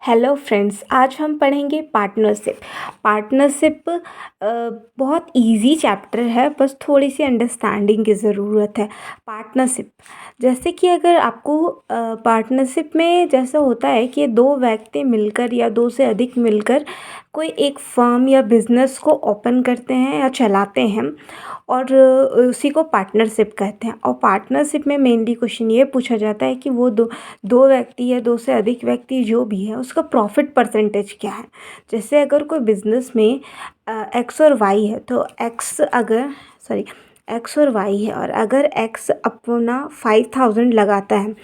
Hello friends, आज हम पढ़ेंगे पार्टनरशिप। पार्टनरशिप बहुत इजी चैप्टर है, बस थोड़ी सी अंडरस्टैंडिंग की ज़रूरत है। पार्टनरशिप जैसे कि अगर आपको पार्टनरशिप में जैसा होता है कि दो व्यक्ति मिलकर या दो से अधिक मिलकर कोई एक फर्म या बिज़नेस को ओपन करते हैं या चलाते हैं, और उसी को पार्टनरशिप कहते हैं। और पार्टनरशिप में मेनली क्वेश्चन ये पूछा जाता है कि वो दो दो व्यक्ति या दो से अधिक व्यक्ति जो भी है उसका प्रॉफिट परसेंटेज क्या है। जैसे अगर कोई बिजनेस में एक्स और वाई है, तो एक्स और वाई है, और अगर एक्स अपना 5,000 लगाता है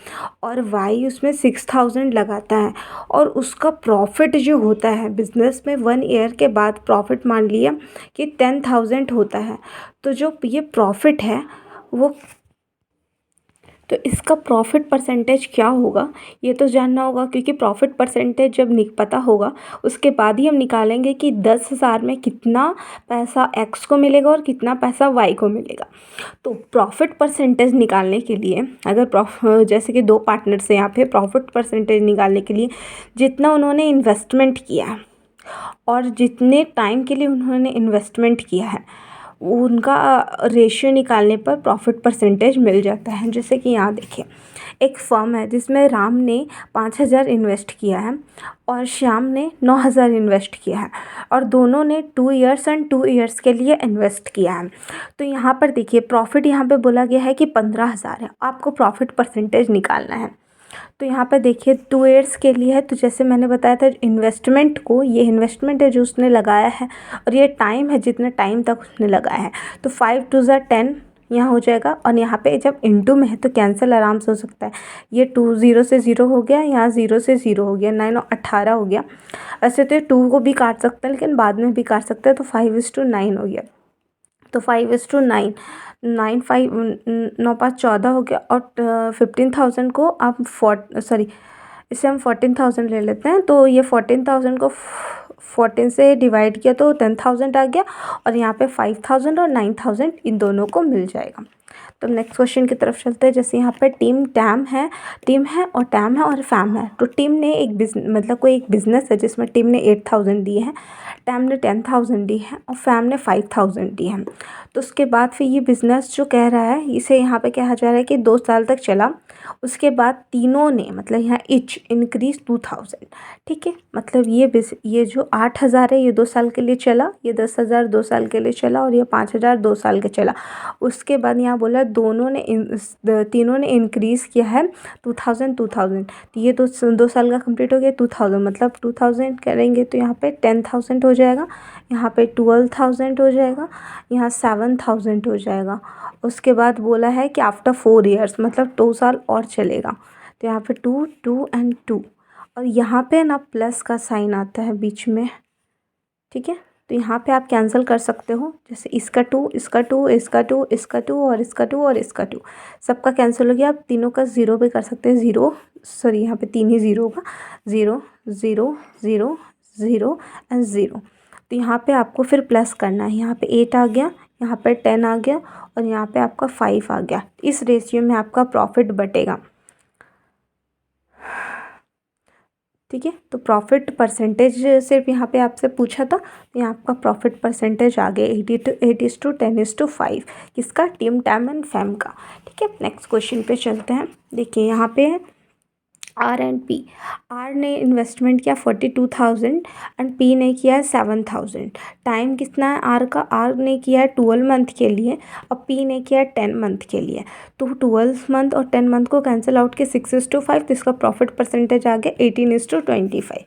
और वाई उसमें 6,000 लगाता है, और उसका प्रॉफिट जो होता है बिजनेस में 1 ईयर के बाद प्रॉफिट मान लिया कि 10,000 होता है, तो जो ये प्रॉफिट है वो, तो इसका प्रॉफिट परसेंटेज क्या होगा ये तो जानना होगा, क्योंकि प्रॉफिट परसेंटेज जब पता होगा उसके बाद ही हम निकालेंगे कि 10,000 में कितना पैसा एक्स को मिलेगा और कितना पैसा वाई को मिलेगा। तो प्रॉफिट परसेंटेज निकालने के लिए अगर जैसे कि दो पार्टनर्स हैं यहाँ पे, प्रॉफिट परसेंटेज निकालने के लिए जितना उन्होंने इन्वेस्टमेंट किया है और जितने टाइम के लिए उन्होंने इन्वेस्टमेंट किया है, उनका रेशियो निकालने पर प्रॉफिट परसेंटेज मिल जाता है। जैसे कि यहाँ देखिए, एक फर्म है जिसमें राम ने 5,000 इन्वेस्ट किया है और श्याम ने 9,000 इन्वेस्ट किया है, और दोनों ने 2 ईयर्स एंड 2 ईयर्स के लिए इन्वेस्ट किया है। तो यहाँ पर देखिए, प्रॉफिट यहाँ पे बोला गया है कि 15,000 है, आपको प्रॉफिट परसेंटेज निकालना है। तो यहाँ पर देखिए 2 ईयर्स के लिए है, तो जैसे मैंने बताया था इन्वेस्टमेंट को, ये इन्वेस्टमेंट है जो उसने लगाया है, और ये टाइम है जितने टाइम तक उसने लगाया है। तो 5×2 = 10 यहाँ हो जाएगा, और यहाँ पे जब इनटू में है तो कैंसिल आराम से हो सकता है। ये 2 0 से 0 हो गया, यहाँ 0 से 0 हो गया, 9 और 18 हो गया। वैसे तो ये 2 को भी काट सकते हैं, लेकिन बाद में भी काट सकते हैं, तो 5:9 हो गया। तो 5:9, 9 5 14 हो गया, और 15,000 को आप इसे हम 14,000 ले लेते हैं। तो ये 14,000 को 14 से डिवाइड किया तो 10,000 आ गया, और यहाँ पे 5,000 और 9,000 इन दोनों को मिल जाएगा। तो नेक्स्ट क्वेश्चन की तरफ चलते हैं। जैसे यहाँ पे टीम है और टैम है और फैम है। तो टीम ने कोई एक बिजनेस है जिसमें टीम ने 8,000 दिए हैं, टैम ने 10,000 दी है, और फैम ने 5,000 दी है। तो उसके बाद फिर ये बिज़नेस जो कह रहा है, इसे यहाँ पे कहा जा रहा है कि 2 साल तक चला। उसके बाद तीनों ने, मतलब यहाँ इच इंक्रीज 2,000। ठीक है, मतलब ये जो 8,000 है ये 2 साल के लिए चला, ये 10,000 2 साल के लिए चला, और ये 5,000 2 साल के चला। उसके बाद यहाँ बोला तीनों ने इंक्रीज़ किया है 2,000। तो ये 2 साल का कंप्लीट हो गया। 2,000 मतलब 2,000 करेंगे तो यहाँ पे 10,000 हो जाएगा, यहाँ पे 12,000 हो जाएगा, यहाँ 7,000 हो जाएगा। उसके बाद बोला है कि आफ्टर 4 ईयर्स, मतलब 2 साल और चलेगा। तो यहाँ पे 2 2 एंड 2, और यहाँ पे ना प्लस का साइन आता है बीच में। ठीक है, तो यहाँ पे आप कैंसिल कर सकते हो, जैसे इसका 2, इसका 2, इसका 2, इसका 2 और इसका 2 और इसका 2, सबका कैंसिल हो गया। आप तीनों का 0 भी कर सकते हैं। यहाँ पे 3 ही 0 होगा, 0 0 0 0 एंड 0। तो यहाँ पे आपको फिर प्लस करना है। यहाँ पे 8 आ गया, यहाँ पे 10 आ गया, और यहाँ पे आपका 5 आ गया। इस रेशियो में आपका प्रॉफिट बटेगा। ठीक है, तो प्रॉफिट परसेंटेज सिर्फ यहाँ पे आपसे पूछा था, तो यहाँ आपका प्रॉफिट परसेंटेज आ गया 8:10:5, किसका, टीम टैम एंड फैम का। ठीक है, नेक्स्ट क्वेश्चन पे चलते हैं। देखिए यहाँ पे है आर एंड पी। आर ने इन्वेस्टमेंट किया 42,000 एंड पी ने किया 7,000। टाइम कितना है आर का, आर ने किया है 12 मंथ के लिए और पी ने किया है 10 मंथ के लिए। तो 12 मंथ और 10 मंथ को कैंसिल आउट के 6:5, तो इसका प्रॉफिट परसेंटेज आ गया 18:25।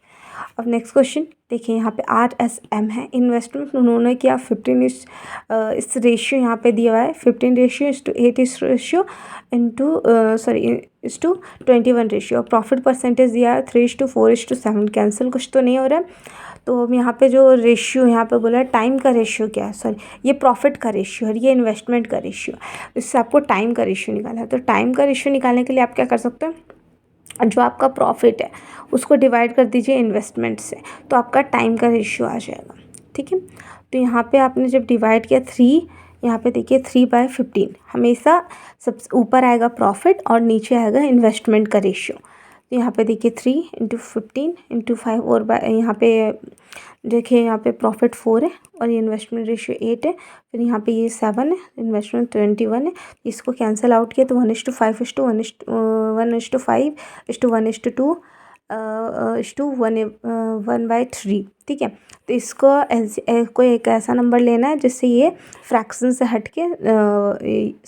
अब नेक्स्ट क्वेश्चन देखिए, यहाँ पे आर एस एम है। इन्वेस्टमेंट उन्होंने किया 15 इस रेशियो यहाँ पे दिया हुआ है 15:8 इस टू 21 रेशियो। प्रॉफिट परसेंटेज दिया है 3:4:7। कैंसिल कुछ तो नहीं हो रहा है। तो अब यहाँ पे जो रेशियो यहाँ पे बोला है, टाइम का रेशियो क्या है, ये प्रॉफिट का रेशियो और ये इन्वेस्टमेंट का रेशियो। इससे आपको टाइम का रेशियो निकालना है। तो टाइम का रेशियो निकालने के लिए आप क्या कर सकते हैं, जो आपका प्रॉफिट है उसको डिवाइड कर दीजिए इन्वेस्टमेंट से, तो आपका टाइम का रेशियो आ जाएगा। ठीक है, तो यहाँ पे आपने जब डिवाइड किया 3, यहाँ पे देखिए 3/15, हमेशा सबसे ऊपर आएगा प्रॉफिट और नीचे आएगा इन्वेस्टमेंट का रेशियो। तो यहाँ पे देखिए 3 × 15 × 5 और यहाँ पे देखिए यहाँ पे प्रॉफिट 4 है और ये इन्वेस्टमेंट रेशियो 8 है। फिर यहाँ पे ये 7 है, इन्वेस्टमेंट 21 है। इसको कैंसिल आउट किया तो 1:5:1:1:5:1:2 ठीक है। तो इसको कोई एक ऐसा नंबर लेना है जिससे ये फ्रैक्शन से हट के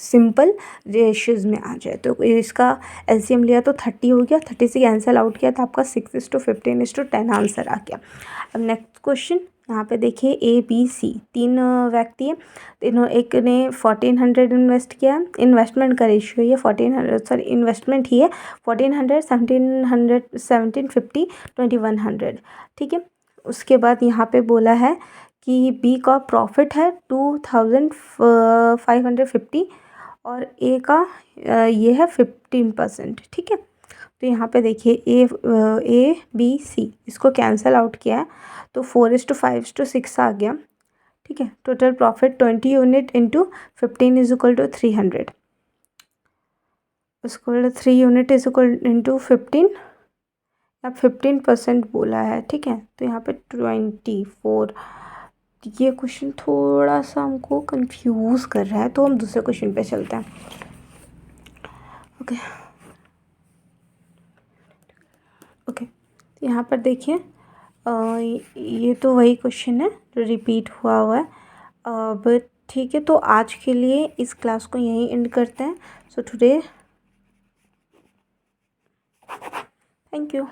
सिंपल रेशियोज़ में आ जाए। तो इसका एलसीएम लिया तो 30 हो गया, 30 से कैंसिल आउट किया तो आपका 6:15:10 आंसर आ गया। अब नेक्स्ट क्वेश्चन यहाँ पे देखिए ABC 3 व्यक्ति हैं। एक ने 1400 इन्वेस्ट किया, इन्वेस्टमेंट का रेशियो ये 1400 इन्वेस्टमेंट ही है 1400 1700 1750 2100 ठीक है। उसके बाद यहाँ पे बोला है कि बी का प्रॉफिट है 2550 और ए का ये है 15% ठीक है। तो यहाँ पे देखिए ABC इसको कैंसिल आउट किया है तो 4:5:6 आ गया ठीक है। टोटल प्रॉफिट 20 यूनिट इंटू 15 = 300, उसको 3 यूनिट इंटू 15 अब 15% बोला है ठीक है। तो यहाँ पे 24। ये क्वेश्चन थोड़ा सा हमको कंफ्यूज कर रहा है तो हम दूसरे क्वेश्चन पे चलते हैं। ओके तो यहाँ पर देखिए ये तो वही क्वेश्चन है जो रिपीट हुआ है। बट ठीक है, तो आज के लिए इस क्लास को यहीं एंड करते हैं। So today thank you.